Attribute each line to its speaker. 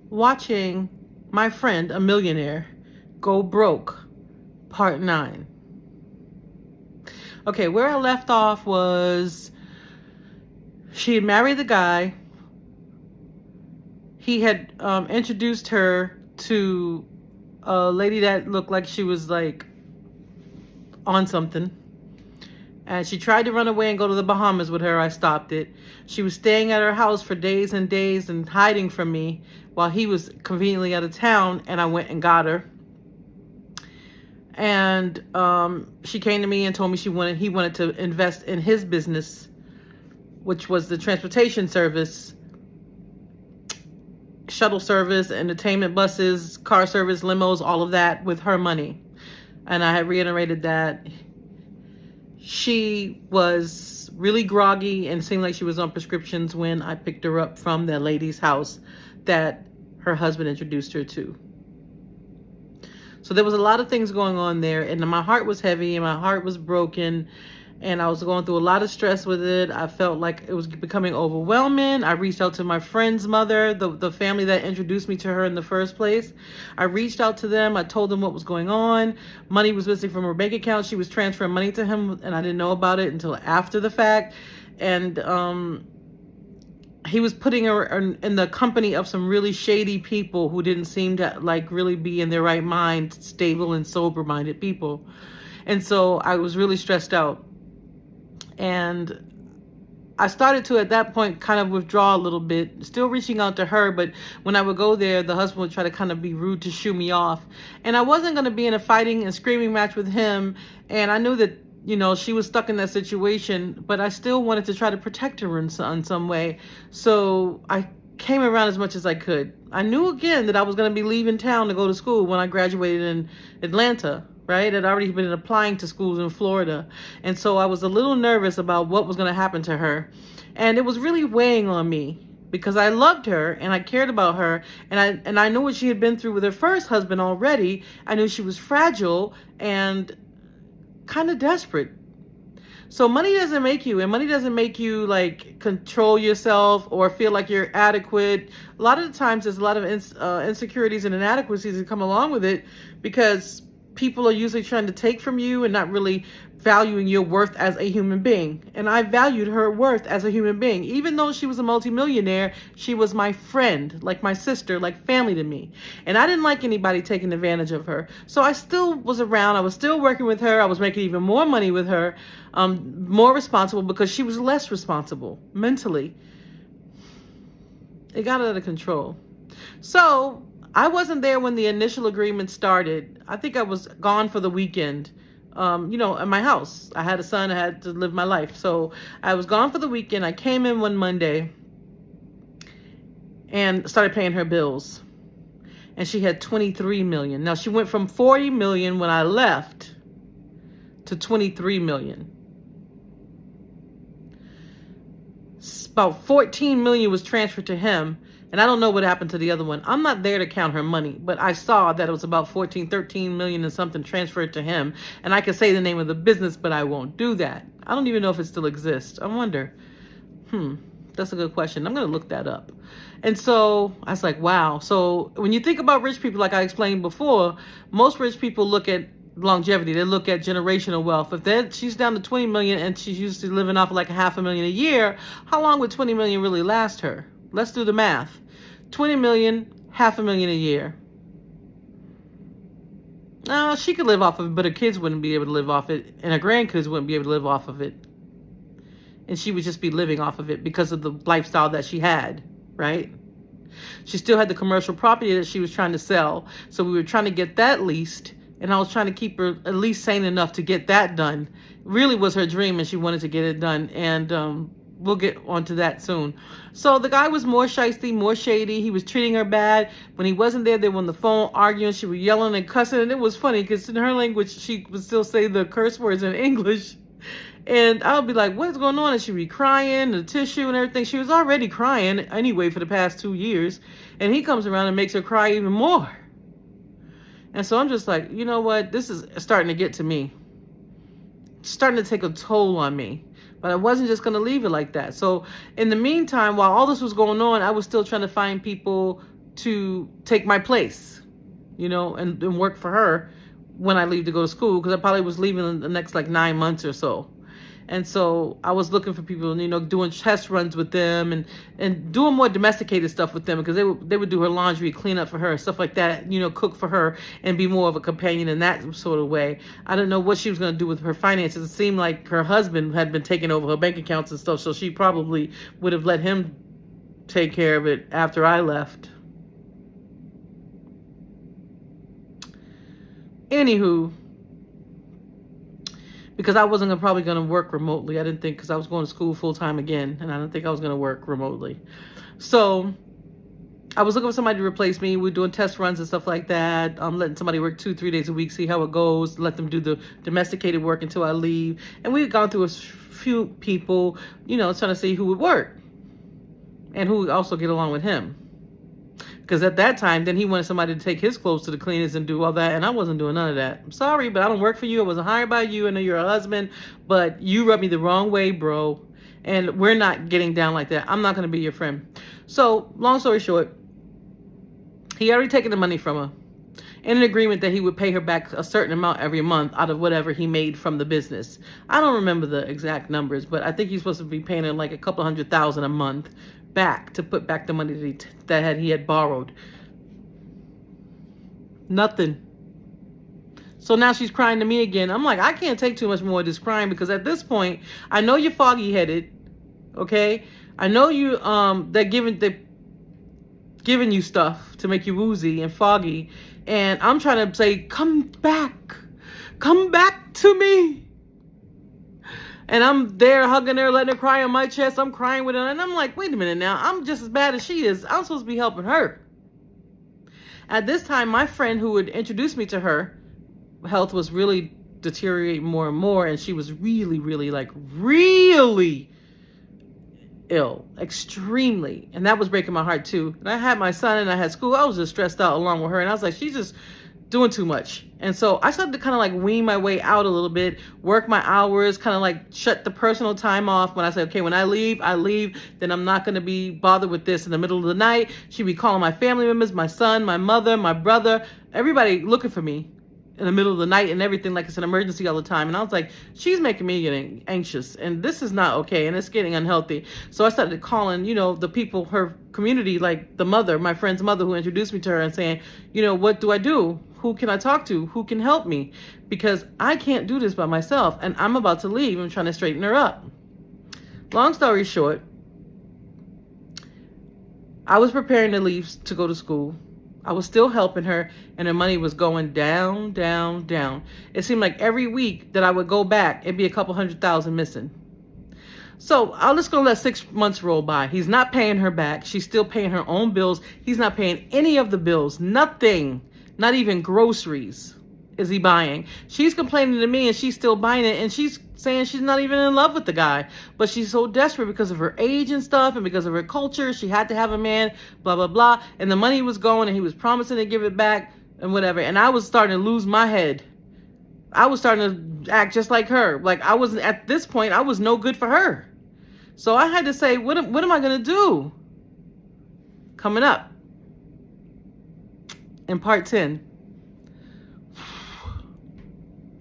Speaker 1: watching my friend, a millionaire, go broke, part 9. Okay, where I left off was she had married the guy. He had introduced her to a lady that looked like she was like on something. And she tried to run away and go to the Bahamas with her. I stopped it. She was staying at her house for days and days and hiding from me while he was conveniently out of town, and I went and got her. And she came to me and told me he wanted to invest in his business, which was the transportation service, shuttle service, entertainment buses, car service, limos, all of that with her money. And I had reiterated that. She was really groggy and seemed like she was on prescriptions when I picked her up from that lady's house that her husband introduced her to. So there was a lot of things going on there, and my heart was heavy and my heart was broken, and I was going through a lot of stress with it. I felt like it was becoming overwhelming. I reached out to my friend's mother, the family that introduced me to her in the first place. I reached out to them. I told them what was going on. Money was missing from her bank account. She was transferring money to him, and I didn't know about it until after the fact. And he was putting her in the company of some really shady people who didn't seem to like really be in their right mind, stable and sober-minded people. And so I was really stressed out. And I started to, at that point, kind of withdraw a little bit, still reaching out to her. But when I would go there, the husband would try to kind of be rude to shoo me off. And I wasn't going to be in a fighting and screaming match with him. And I knew that, she was stuck in that situation, but I still wanted to try to protect her in some way. So I came around as much as I could. I knew again that I was going to be leaving town to go to school when I graduated in Atlanta. Right? I'd already been applying to schools in Florida. And so I was a little nervous about what was going to happen to her. And it was really weighing on me because I loved her and I cared about her. And I knew what she had been through with her first husband already. I knew she was fragile and kind of desperate. So money doesn't make you, and money doesn't make you like control yourself or feel like you're adequate. A lot of the times there's a lot of insecurities and inadequacies that come along with it because people are usually trying to take from you and not really valuing your worth as a human being. And I valued her worth as a human being. Even though she was a multimillionaire, she was my friend, like my sister, like family to me. And I didn't like anybody taking advantage of her. So I still was around. I was still working with her. I was making even more money with her, more responsible because she was less responsible mentally. It got out of control. So I wasn't there when the initial agreement started. I think I was gone for the weekend, at my house. I had a son. I had to live my life. So I was gone for the weekend. I came in one Monday and started paying her bills. And she had 23 million. Now she went from 40 million when I left to 23 million. About 14 million was transferred to him. And I don't know what happened to the other one. I'm not there to count her money, but I saw that it was about 13 million and something transferred to him. And I could say the name of the business, but I won't do that. I don't even know if it still exists. I wonder. That's a good question. I'm going to look that up. And so I was like, wow. So when you think about rich people, like I explained before, most rich people look at longevity. They look at generational wealth. If she's down to 20 million and she's used to living off of like $500,000 a year, how long would 20 million really last her? Let's do the math. 20 million, $500,000 a year. Now, she could live off of it, but her kids wouldn't be able to live off it, and her grandkids wouldn't be able to live off of it. And she would just be living off of it because of the lifestyle that she had, right? She still had the commercial property that she was trying to sell. So we were trying to get that leased, and I was trying to keep her at least sane enough to get that done. It really was her dream, and she wanted to get it done. And we'll get onto that soon. So the guy was more shysty, more shady. He was treating her bad. When he wasn't there, they were on the phone arguing. She was yelling and cussing. And it was funny because in her language, she would still say the curse words in English. And I would be like, what's going on? And she'd be crying, the tissue and everything. She was already crying anyway for the past 2 years. And he comes around and makes her cry even more. And so I'm just like, you know what? This is starting to get to me. It's starting to take a toll on me. But I wasn't just going to leave it like that. So in the meantime, while all this was going on, I was still trying to find people to take my place, and work for her when I leave to go to school, because I probably was leaving in the next like 9 months or so. And so I was looking for people, doing test runs with them and doing more domesticated stuff with them, because they would do her laundry, clean up for her, stuff like that, cook for her and be more of a companion in that sort of way. I didn't know what she was going to do with her finances. It seemed like her husband had been taking over her bank accounts and stuff, so she probably would have let him take care of it after I left. Anywho, because I wasn't probably going to work remotely. I didn't think, because I was going to school full time again, and I didn't think I was going to work remotely. So I was looking for somebody to replace me. We're doing test runs and stuff like that. I'm letting somebody work 2-3 days a week, see how it goes, let them do the domesticated work until I leave. And we've gone through a few people, trying to see who would work and who would also get along with him. Because at that time, then he wanted somebody to take his clothes to the cleaners and do all that, and I wasn't doing none of that. I'm sorry, but I don't work for you. I wasn't hired by you. I know you're a husband, but you rubbed me the wrong way, bro. And we're not getting down like that. I'm not going to be your friend. So, long story short, he already taken the money from her in an agreement that he would pay her back a certain amount every month out of whatever he made from the business. I don't remember the exact numbers, but I think he's supposed to be paying her like a couple $100,000 a month back to put back the money that he had borrowed. Nothing. So now she's crying to me again. I'm like, I can't take too much more of this crying, because at this point, I know you're foggy headed. Okay, I know you they're giving you stuff to make you woozy and foggy, and I'm trying to say, come back to me. And I'm there hugging her, letting her cry on my chest. I'm crying with her. And I'm like, wait a minute now. I'm just as bad as she is. I'm supposed to be helping her. At this time, my friend who had introduced me to her health was really deteriorating more and more. And she was really, really, really ill. Extremely. And that was breaking my heart too. And I had my son and I had school. I was just stressed out along with her. And I was like, she's just doing too much. And so I started to kind of wean my way out a little bit, work my hours, kind of shut the personal time off. When I say, okay, when I leave, then I'm not going to be bothered with this in the middle of the night. She'd be calling my family members, my son, my mother, my brother, everybody looking for me in the middle of the night and everything, like it's an emergency all the time. And I was like, she's making me getting anxious, and this is not okay, and it's getting unhealthy. So I started calling, the people, her community, like the mother, my friend's mother who introduced me to her, and saying, what do I do? Who can I talk to? Who can help me? Because I can't do this by myself, and I'm about to leave. I'm trying to straighten her up. Long story short, I was preparing to leave to go to school. I was still helping her, and her money was going down, down, down. It seemed like every week that I would go back, it'd be a couple $100,000 missing. So I'm just going to let 6 months roll by. He's not paying her back. She's still paying her own bills. He's not paying any of the bills. Nothing. Not even groceries is he buying. She's complaining to me, and she's still buying it, and she's saying she's not even in love with the guy, but she's so desperate because of her age and stuff, and because of her culture. She had to have a man, blah, blah, blah. And the money was going, and he was promising to give it back and whatever. And I was starting to lose my head. I was starting to act just like her. At this point, I was no good for her. So I had to say, what am I going to do? Coming up in part 10.